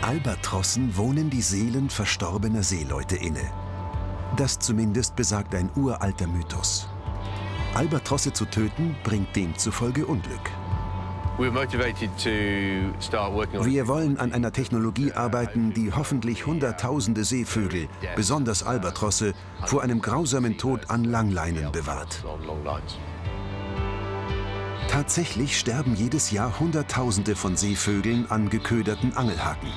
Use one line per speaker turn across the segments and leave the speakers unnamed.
Albatrossen wohnen die Seelen verstorbener Seeleute inne. Das zumindest besagt ein uralter Mythos. Albatrosse zu töten, bringt demzufolge Unglück. Wir wollen an einer Technologie arbeiten, die hoffentlich Hunderttausende Seevögel, besonders Albatrosse, vor einem grausamen Tod an Langleinen bewahrt. Tatsächlich sterben jedes Jahr Hunderttausende von Seevögeln an geköderten Angelhaken.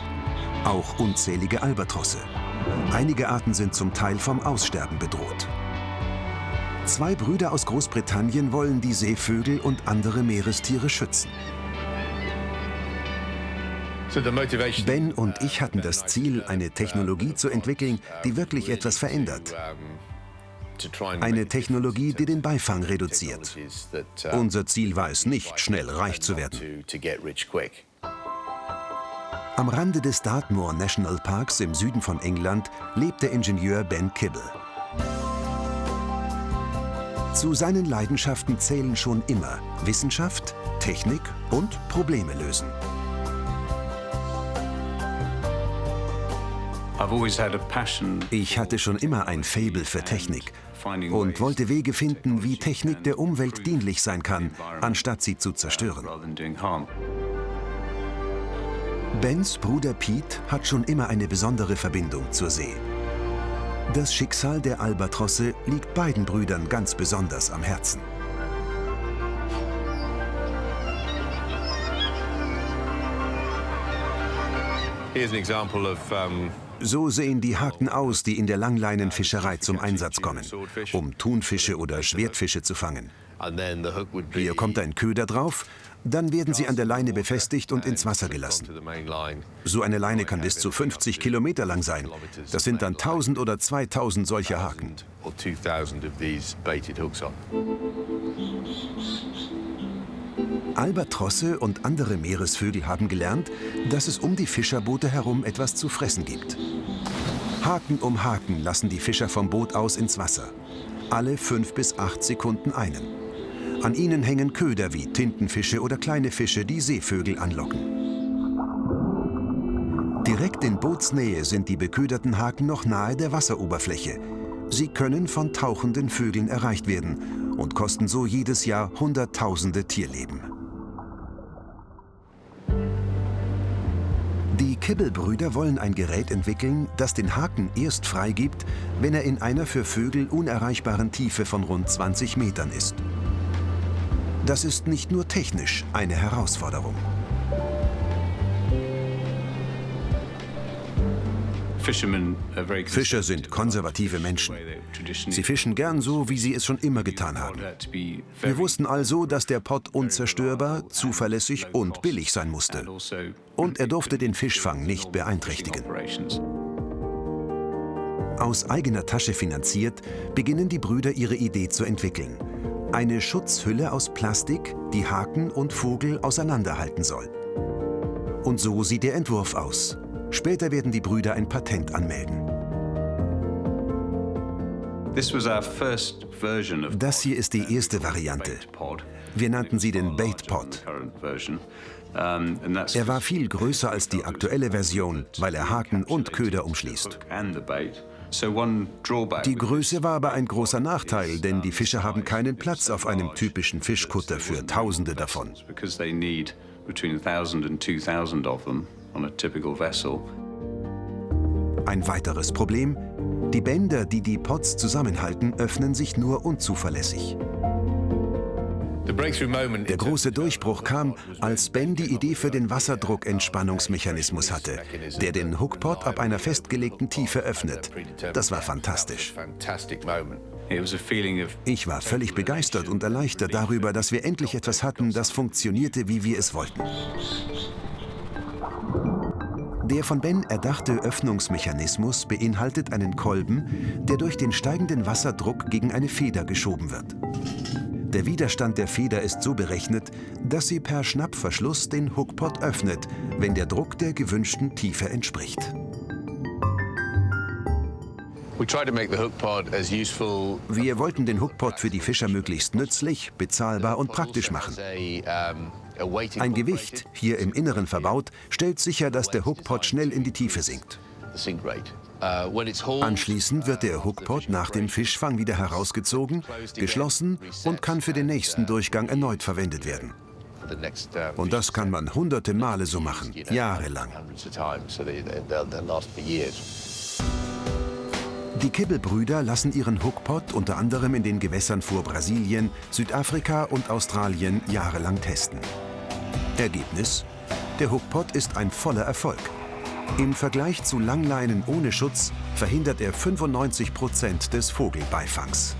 Auch unzählige Albatrosse. Einige Arten sind zum Teil vom Aussterben bedroht. Zwei Brüder aus Großbritannien wollen die Seevögel und andere Meerestiere schützen. Ben und ich hatten das Ziel, eine Technologie zu entwickeln, die wirklich etwas verändert. Eine Technologie, die den Beifang reduziert. Unser Ziel war es nicht, schnell reich zu werden. Am Rande des Dartmoor National Parks im Süden von England lebt der Ingenieur Ben Kibble. Zu seinen Leidenschaften zählen schon immer Wissenschaft, Technik und Probleme lösen. Ich hatte schon immer ein Faible für Technik und wollte Wege finden, wie Technik der Umwelt dienlich sein kann, anstatt sie zu zerstören. Bens Bruder Pete hat schon immer eine besondere Verbindung zur See. Das Schicksal der Albatrosse liegt beiden Brüdern ganz besonders am Herzen. So sehen die Haken aus, die in der Langleinenfischerei zum Einsatz kommen, um Thunfische oder Schwertfische zu fangen. Hier kommt ein Köder drauf, dann werden sie an der Leine befestigt und ins Wasser gelassen. So eine Leine kann bis zu 50 Kilometer lang sein. Das sind dann 1000 oder 2000 solcher Haken. Albatrosse und andere Meeresvögel haben gelernt, dass es um die Fischerboote herum etwas zu fressen gibt. Haken um Haken lassen die Fischer vom Boot aus ins Wasser. Alle 5 bis 8 Sekunden einen. An ihnen hängen Köder wie Tintenfische oder kleine Fische, die Seevögel anlocken. Direkt in Bootsnähe sind die beköderten Haken noch nahe der Wasseroberfläche. Sie können von tauchenden Vögeln erreicht werden und kosten so jedes Jahr Hunderttausende Tierleben. Die Kibble-Brüder wollen ein Gerät entwickeln, das den Haken erst freigibt, wenn er in einer für Vögel unerreichbaren Tiefe von rund 20 Metern ist. Das ist nicht nur technisch eine Herausforderung. Fischer sind konservative Menschen. Sie fischen gern so, wie sie es schon immer getan haben. Wir wussten also, dass der Pott unzerstörbar, zuverlässig und billig sein musste. Und er durfte den Fischfang nicht beeinträchtigen. Aus eigener Tasche finanziert, beginnen die Brüder ihre Idee zu entwickeln. Eine Schutzhülle aus Plastik, die Haken und Vogel auseinanderhalten soll. Und so sieht der Entwurf aus. Später werden die Brüder ein Patent anmelden. Das hier ist die erste Variante. Wir nannten sie den Bait Pod. Er war viel größer als die aktuelle Version, weil er Haken und Köder umschließt. Die Größe war aber ein großer Nachteil, denn die Fischer haben keinen Platz auf einem typischen Fischkutter für Tausende davon. Ein weiteres Problem: Die Bänder, die die Pods zusammenhalten, öffnen sich nur unzuverlässig. Der große Durchbruch kam, als Ben die Idee für den Wasserdruckentspannungsmechanismus hatte, der den Hookpod ab einer festgelegten Tiefe öffnet. Das war fantastisch. Ich war völlig begeistert und erleichtert darüber, dass wir endlich etwas hatten, das funktionierte, wie wir es wollten. Der von Ben erdachte Öffnungsmechanismus beinhaltet einen Kolben, der durch den steigenden Wasserdruck gegen eine Feder geschoben wird. Der Widerstand der Feder ist so berechnet, dass sie per Schnappverschluss den Hookpod öffnet, wenn der Druck der gewünschten Tiefe entspricht. Wir wollten den Hookpod für die Fischer möglichst nützlich, bezahlbar und praktisch machen. Ein Gewicht, hier im Inneren verbaut, stellt sicher, dass der Hookpot schnell in die Tiefe sinkt. Anschließend wird der Hookpot nach dem Fischfang wieder herausgezogen, geschlossen und kann für den nächsten Durchgang erneut verwendet werden. Und das kann man hunderte Male so machen, jahrelang. Die Kibble-Brüder lassen ihren Hookpot unter anderem in den Gewässern vor Brasilien, Südafrika und Australien jahrelang testen. Ergebnis: Der Hookpot ist ein voller Erfolg. Im Vergleich zu Langleinen ohne Schutz verhindert er 95% des Vogelbeifangs.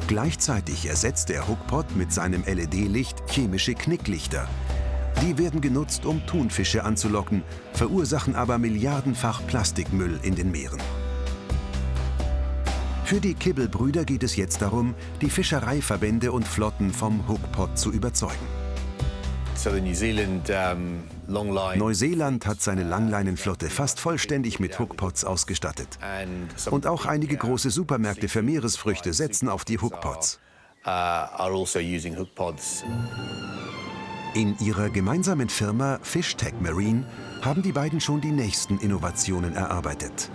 Gleichzeitig ersetzt der Hookpot mit seinem LED-Licht chemische Knicklichter. Die werden genutzt, um Thunfische anzulocken, verursachen aber milliardenfach Plastikmüll in den Meeren. Für die Kibble-Brüder geht es jetzt darum, die Fischereiverbände und Flotten vom Hookpot zu überzeugen. Neuseeland hat seine Langleinenflotte fast vollständig mit Hookpots ausgestattet. Und auch einige große Supermärkte für Meeresfrüchte setzen auf die Hookpots. In ihrer gemeinsamen Firma Fishtech Marine haben die beiden schon die nächsten Innovationen erarbeitet.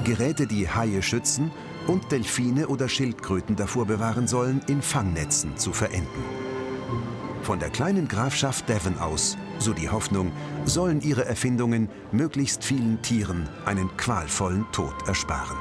Geräte, die Haie schützen und Delfine oder Schildkröten davor bewahren sollen, in Fangnetzen zu verenden. Von der kleinen Grafschaft Devon aus, so die Hoffnung, sollen ihre Erfindungen möglichst vielen Tieren einen qualvollen Tod ersparen.